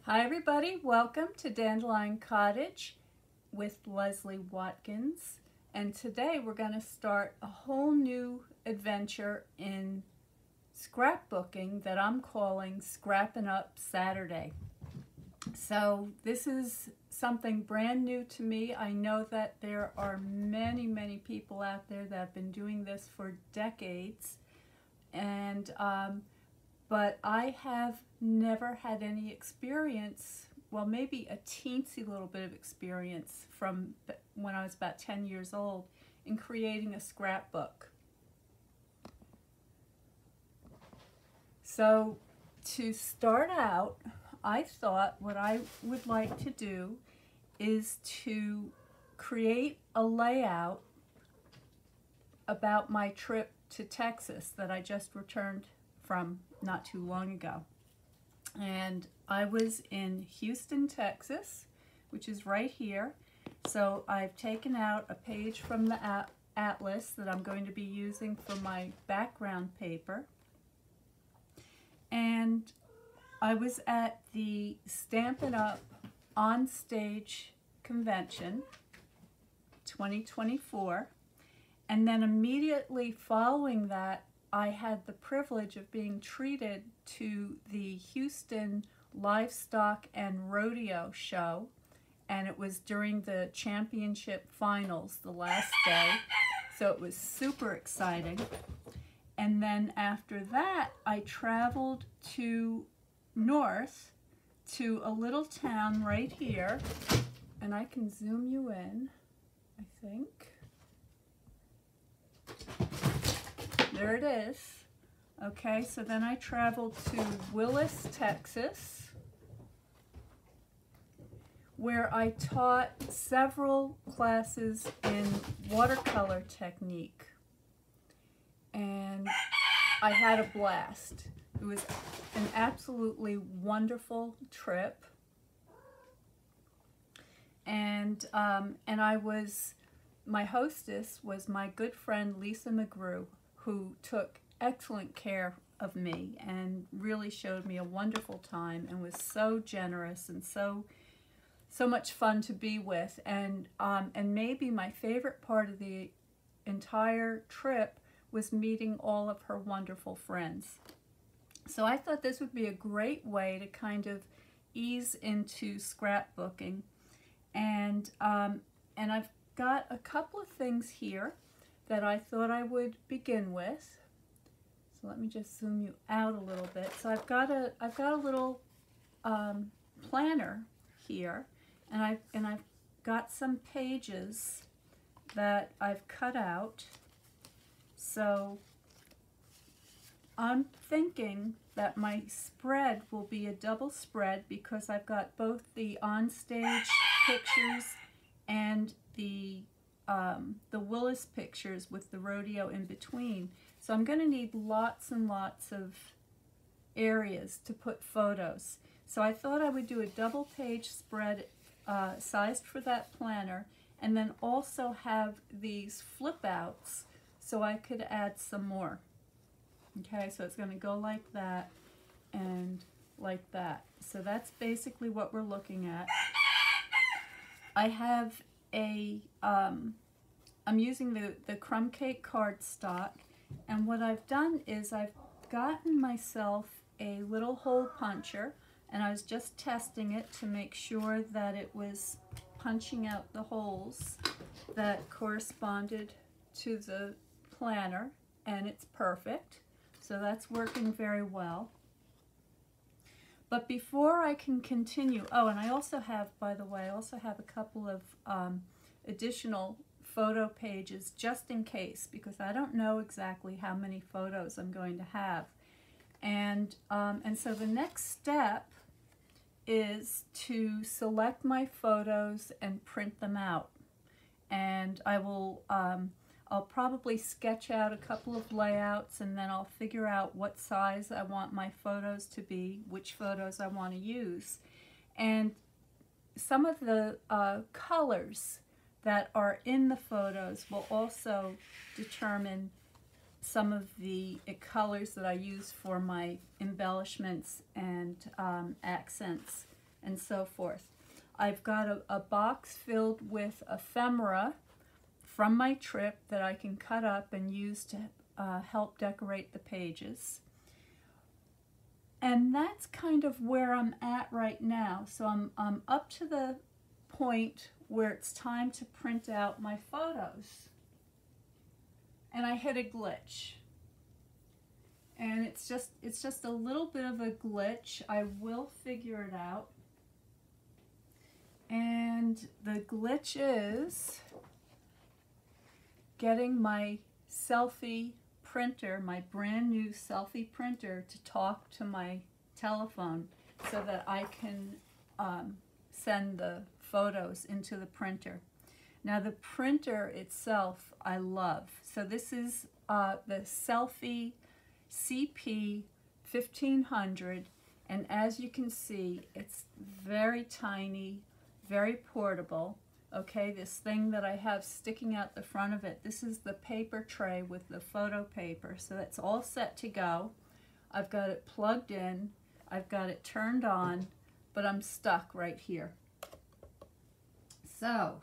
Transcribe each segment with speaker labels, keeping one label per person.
Speaker 1: Hi everybody, welcome to Dandelion Cottage with Leslie Watkins, and today we're going to start a whole new adventure in scrapbooking that I'm calling Scrappin Up Saturday. So this is something brand new to me. I know that there are many people out there that have been doing this for decades, and but I have never had any experience, well, maybe a teensy little bit of experience from when I was about 10 years old in creating a scrapbook. So to start out, I thought what I would like to do is to create a layout about my trip to Texas that I just returned from not too long ago. And I was in Houston, Texas, which is right here. So I've taken out a page from the atlas that I'm going to be using for my background paper. And I was at the Stampin' Up! On Stage Convention 2024. And then immediately following that, I had the privilege of being treated to the Houston Livestock and Rodeo Show, and it was during the championship finals, the last day, so it was super exciting. And then after that, I traveled north to a little town right here, and I can zoom you in, I think. There it is. Okay, so then I traveled to Willis, Texas, where I taught several classes in watercolor technique. And I had a blast. It was an absolutely wonderful trip. And my hostess was my good friend Lisa McGrew, who took excellent care of me and really showed me a wonderful time and was so generous and so much fun to be with. And maybe my favorite part of the entire trip was meeting all of her wonderful friends. So I thought this would be a great way to kind of ease into scrapbooking. And I've got a couple of things here that I thought I would begin with. So let me just zoom you out a little bit. So I've got a little planner here, and I've got some pages that I've cut out. So I'm thinking that my spread will be a double spread because I've got both the on-stage pictures and the Willis pictures with the rodeo in between. So I'm going to need lots and lots of areas to put photos. So I thought I would do a double page spread sized for that planner, and then also have these flip outs so I could add some more. Okay, so it's going to go like that and like that. So that's basically what we're looking at. I have I'm using the crumb cake cardstock, and what I've done is I've gotten myself a little hole puncher, and I was just testing it to make sure that it was punching out the holes that corresponded to the planner, and it's perfect. So that's working very well. But before I can continue, oh, and I also have, by the way, I also have a couple of additional photo pages just in case, because I don't know exactly how many photos I'm going to have. And so the next step is to select my photos and print them out. And I will I'll probably sketch out a couple of layouts, and then I'll figure out what size I want my photos to be, which photos I want to use. And some of the colors that are in the photos will also determine some of the colors that I use for my embellishments and accents and so forth. I've got a box filled with ephemera from my trip that I can cut up and use to help decorate the pages. And that's kind of where I'm at right now. So I'm up to the point where it's time to print out my photos. And I hit a glitch. And it's just a little bit of a glitch. I will figure it out. And the glitch is getting my selfie printer, my brand new selfie printer, to talk to my telephone so that I can send the photos into the printer. Now the printer itself I love. So this is the Selfie CP 1500, and as you can see, it's very tiny, very portable. Okay, this thing that I have sticking out the front of it, this is the paper tray with the photo paper, so that's all set to go. I've got it plugged in, I've got it turned on, but I'm stuck right here. So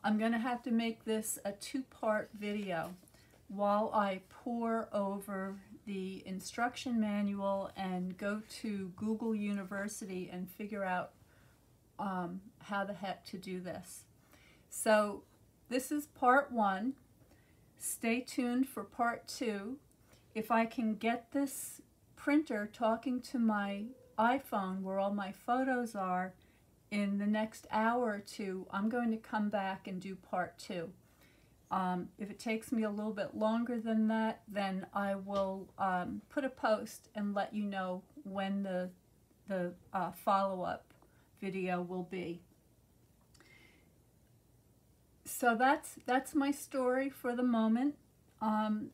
Speaker 1: I'm going to have to make this a two-part video while I pore over the instruction manual and go to Google University and figure out how the heck to do this. So this is part one. Stay tuned for part two. If I can get this printer talking to my iPhone where all my photos are in the next hour or two, I'm going to come back and do part two. If it takes me a little bit longer than that, then I will put a post and let you know when the follow-up video will be. So that's my story for the moment. I'm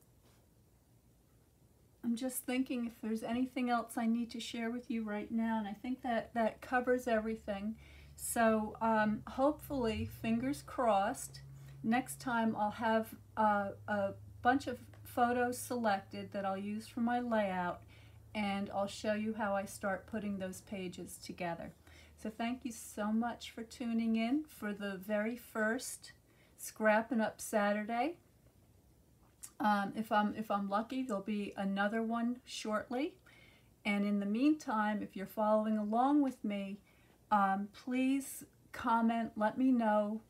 Speaker 1: just thinking if there's anything else I need to share with you right now, and I think that covers everything. So hopefully, fingers crossed, next time I'll have a bunch of photos selected that I'll use for my layout, and I'll show you how I start putting those pages together. So thank you so much for tuning in for the very first Scrappin' Up Saturday. If I'm lucky, there'll be another one shortly. And in the meantime, if you're following along with me, please comment, let me know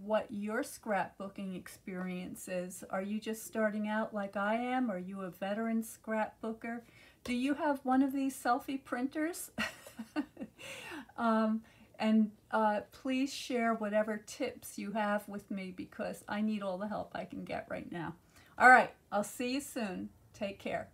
Speaker 1: what your scrapbooking experience is. Are you just starting out like I am? Are you a veteran scrapbooker? Do you have one of these selfie printers? Please share whatever tips you have with me, because I need all the help I can get right now. All right, I'll see you soon. Take care.